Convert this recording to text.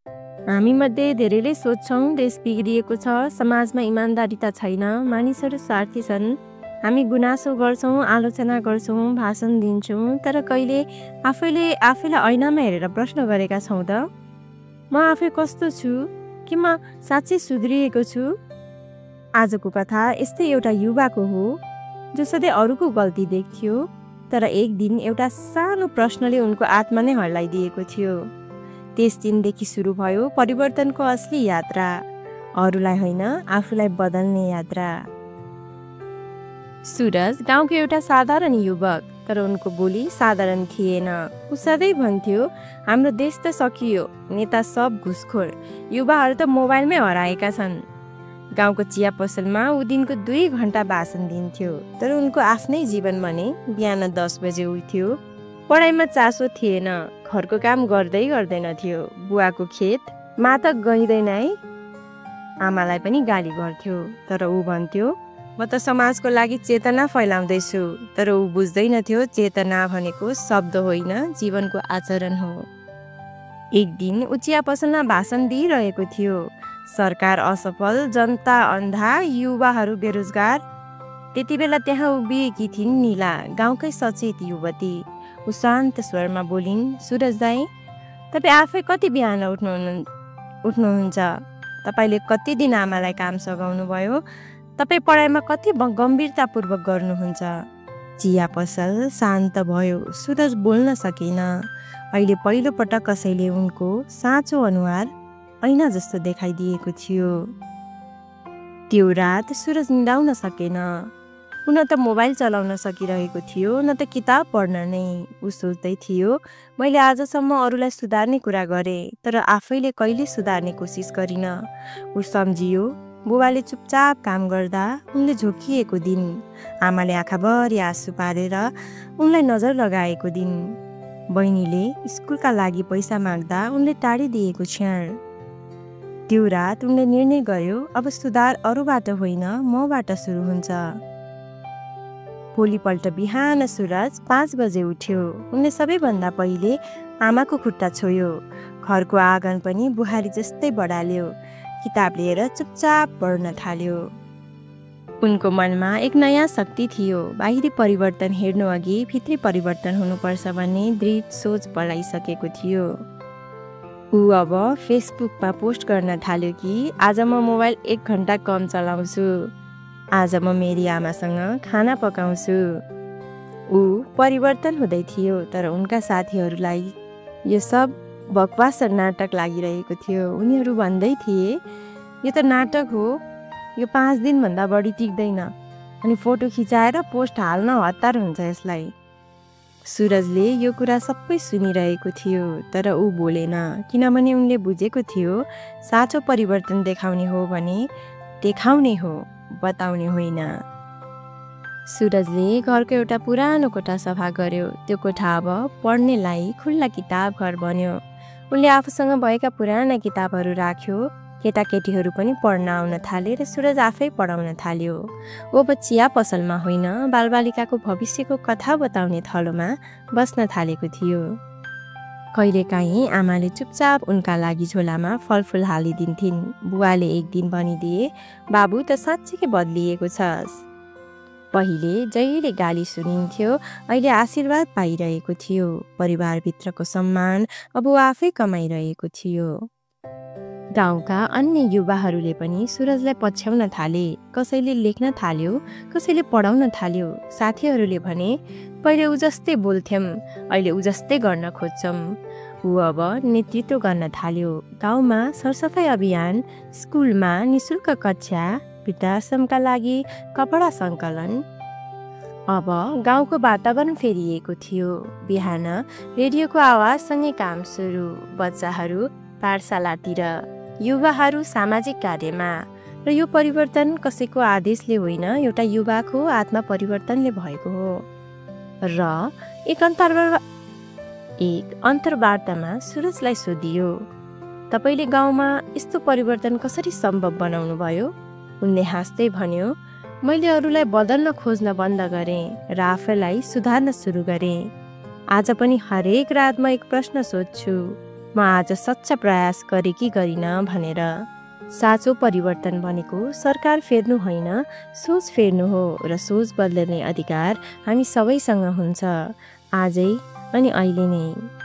हामीमध्ये धेरैले सोच्छौँ देश बिग्रिएको छ, समाजमा इमान्दारिता छैन, मानिसहरू स्वार्थी छन्। हामी गुनासो गर्छौँ, आलोचना गर्छौँ, भाषण दिन्छौँ, तर कहिले आफैलाई ऐनामा हेरेर प्रश्न गरेका छौँ त म आफै कस्तो छु कि म साँच्चै सुध्रिएको छु? आजको कथा यस्तै एउटा युवाको हो जो सधैँ अरूको गल्ती देख्थ्यो, तर एक दिन एउटा सानो प्रश्नले उनको आत्मा नै हल्लाइदिएको थियो। त्यस दिनदेखि सुरु भयो परिवर्तनको असली यात्रा, अरूलाई होइन आफूलाई बदल्ने यात्रा। सुरज गाउँको एउटा साधारण युवक, तर उनको बोली साधारण थिएन। ऊ सधैँ भन्थ्यो, हाम्रो देश त सकियो, नेता सब घुसखोर, युवाहरू त मोबाइलमै हराएका छन्। गाउँको चिया पसलमा ऊ दिनको 2 घण्टा भाषण दिन्थ्यो, तर उनको आफ्नै जीवन भने बिहान 10 बजे उठ्थ्यो। पढाइमा चासो थिएन, घरको काम गर्दैनथ्यो। बुवाको खेत मातक गइँदैन है, आमालाई पनि गाली गर्थ्यो, तर ऊ भन्थ्यो म त समाजको लागि चेतना फैलाउँदैछु। तर ऊ बुझ्दैनथ्यो चेतना भनेको शब्द होइन, जीवनको आचरण हो। एक दिन ऊ चिया पसलमा भाषण दिइरहेको थियो। सरकार असफल, जनता अन्धा, युवाहरू बेरोजगार। त्यति बेला त्यहाँ उभिएकी थिइन् नीला, गाउँकै सचेत युवती। ऊ शान्त स्वरमा बोलिन्, सुरज दाई, तपाईँ आफै कति बिहान उठ्नुहुन्छ? तपाईँले कति दिन आमालाई काम सघाउनु भयो? तपाईँ पढाइमा कति गम्भीरतापूर्वक गर्नुहुन्छ? चिया पसल शान्त भयो। सुरज बोल्न सकेन। अहिले पहिलो पटक कसैले उनको साँचो अनुहार ऐना जस्तो देखाइदिएको थियो। त्यो रात सुरज निदाउन सकेन। ऊ न त मोबाइल चलाउन सकिरहेको थियो, न त किताब पढ्न नै। ऊ सोच्दै थियो, मैले आजसम्म अरूलाई सुधार्ने कुरा गरेँ, तर आफैले कहिले सुधार्ने कोसिस गरिन। ऊ सम्झियो बुबाले चुपचाप काम गर्दा उनले झोकिएको दिन, आमाले आँखाभरि आँसु पारेर उनलाई नजर लगाएको दिन, बहिनीले स्कुलका लागि पैसा माग्दा उनले टाढिदिएको क्षण। त्यो रात उनले निर्णय गर्यो, अब सुधार अरूबाट होइन मबाट सुरु हुन्छ। भोलिपल्ट बिहान सुरज 5 बजे उठ्यो। उनले सबैभन्दा पहिले आमाको खुट्टा छोयो। घरको आँगन पनि बुहारी जस्तै बढाल्यो। किताब लिएर चुपचाप पढ्न थाल्यो। उनको मनमा एक नयाँ शक्ति थियो। बाहिरी परिवर्तन हेर्नु अघि भित्री परिवर्तन हुनुपर्छ भन्ने दृढ सोच बढाइसकेको थियो। ऊ अब फेसबुकमा पोस्ट गर्न थाल्यो कि आज म मोबाइल 1 घण्टा कम चलाउँछु, आज म मेरी आमासँग खाना पकाउँछु। ऊ परिवर्तन हुँदै थियो, तर उनका साथीहरूलाई यो सब बकवास र नाटक लागिरहेको थियो। उनीहरू भन्दै थिए, यो त नाटक हो, यो 5 दिनभन्दा बढी टिक्दैन, अनि फोटो खिचाएर पोस्ट हाल्न हतार हुन्छ यसलाई। सुरजले यो कुरा सबै सुनिरहेको थियो, तर ऊ बोलेन, किनभने उनले बुझेको थियो साँचो परिवर्तन देखाउने हो भने देखाउने हो, बताउने होइन। सुरजले घरको एउटा पुरानो कोठा सफा गर्यो। त्यो कोठा अब पढ्नेलाई खुल्ला किताब घर बन्यो। उनले आफूसँग भएका पुराना किताबहरू राख्यो। केटाकेटीहरू पनि पढ्न आउन थाले र सुरज आफै पढाउन थाल्यो। ऊ अब चिया पसलमा होइन, बालबालिकाको भविष्यको कथा बताउने थलोमा बस्न थालेको थियो। कहिलेकाहीँ आमाले चुपचाप उनका लागि झोलामा फलफुल हालिदिन्थिन्। बुवाले एक दिन भनिदिए, बाबु त साँच्चीकै बदलिएको छस्। पहिले जहिले गाली सुनिन्थ्यो, अहिले आशीर्वाद पाइरहेको थियो। परिवारभित्रको सम्मान अब ऊ आफै कमाइरहेको थियो। गाउँका अन्य युवाहरूले पनि सुरजलाई पछ्याउन थाले। कसैले लेख्न थाल्यो, कसैले पढाउन थाल्यो। साथीहरूले भने, पहिले ऊ जस्तै बोल्थ्यौँ, अहिले ऊ जस्तै गर्न खोज्छौँ। ऊ अब नेतृत्व गर्न थाल्यो। गाउँमा सरसफाइ अभियान, स्कुलमा निशुल्क कक्षा, वृद्धाश्रमका लागि कपडा सङ्कलन। अब गाउँको वातावरण फेरिएको थियो। बिहान रेडियोको आवाजसँगै काम सुरु। बच्चाहरू पाठशालातिर, युवाहरू सामाजिक कार्यमा। र यो परिवर्तन कसैको आदेशले होइन, एउटा युवाको आत्मा परिवर्तनले भएको हो। र एक अन्तर्वार्तामा सुरजलाई सोधियो, तपाईले गाउँमा यस्तो परिवर्तन कसरी सम्भव बनाउनु भयो? उनले हाँस्दै भन्यो, मैले अरूलाई बदल्न खोज्न बन्द गरेँ र आफैलाई सुधार्न सुरु गरेँ। आज पनि हरेक रात म एक प्रश्न सोध्छु, म आज सच्चा प्रयास गरे कि गरिन भनेर। साँचो परिवर्तन भनेको सरकार फेर्नु होइन, सोच फेर्नु हो र सोच बदल्ने अधिकार हामी सबैसँग हुन्छ, आजै अनि अहिले नै।